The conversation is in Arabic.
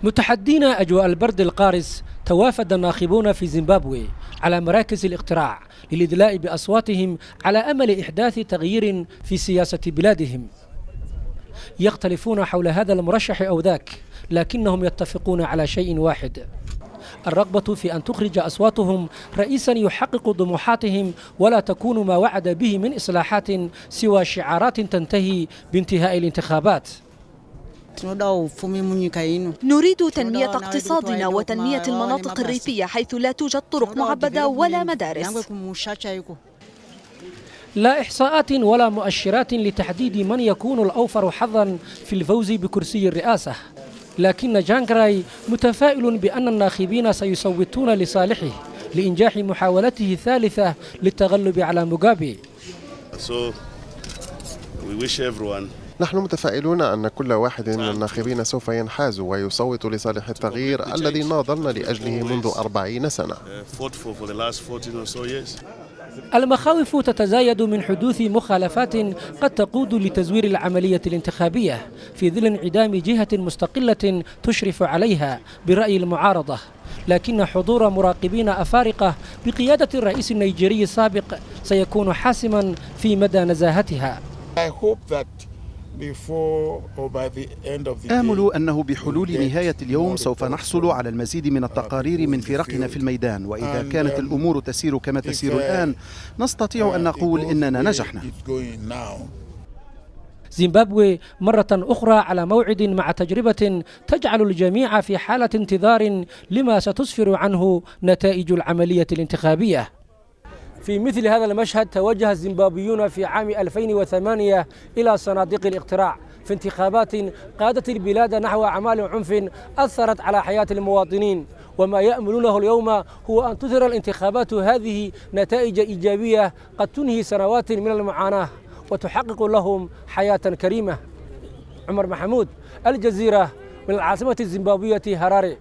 متحدين أجواء البرد القارس، توافد الناخبون في زيمبابوي على مراكز الاقتراع للإدلاء بأصواتهم على أمل إحداث تغيير في سياسة بلادهم. يختلفون حول هذا المرشح أو ذاك، لكنهم يتفقون على شيء واحد: الرغبة في أن تخرج أصواتهم رئيسا يحقق طموحاتهم ولا تكون ما وعد به من إصلاحات سوى شعارات تنتهي بانتهاء الانتخابات. نريد تنمية اقتصادنا وتنمية المناطق الريفية حيث لا توجد طرق معبدة ولا مدارس. لا إحصاءات ولا مؤشرات لتحديد من يكون الأوفر حظا في الفوز بكرسي الرئاسة، لكن جانغراي متفائل بأن الناخبين سيصوتون لصالحه لإنجاح محاولته الثالثة للتغلب على موغابي. نحن متفائلون أن كل واحد من الناخبين سوف ينحاز ويصوت لصالح التغيير الذي ناضلنا لأجله منذ 40 سنة. المخاوف تتزايد من حدوث مخالفات قد تقود لتزوير العملية الانتخابية في ظل انعدام جهة مستقلة تشرف عليها برأي المعارضة، لكن حضور مراقبين أفارقة بقيادة الرئيس النيجيري السابق سيكون حاسما في مدى نزاهتها. آمل أنه بحلول نهاية اليوم سوف نحصل على المزيد من التقارير من فرقنا في الميدان، وإذا كانت الأمور تسير كما تسير الآن نستطيع أن نقول إننا نجحنا. زيمبابوي مرة أخرى على موعد مع تجربة تجعل الجميع في حالة انتظار لما ستسفر عنه نتائج العملية الانتخابية. في مثل هذا المشهد توجه الزيمبابويون في عام 2008 إلى صناديق الاقتراع في انتخابات قادت البلاد نحو أعمال عنف أثرت على حياة المواطنين، وما يأملونه اليوم هو أن تثير الانتخابات هذه نتائج إيجابية قد تنهي سنوات من المعاناة وتحقق لهم حياة كريمة. عمر محمود، الجزيرة، من العاصمة الزيمبابوية هراري.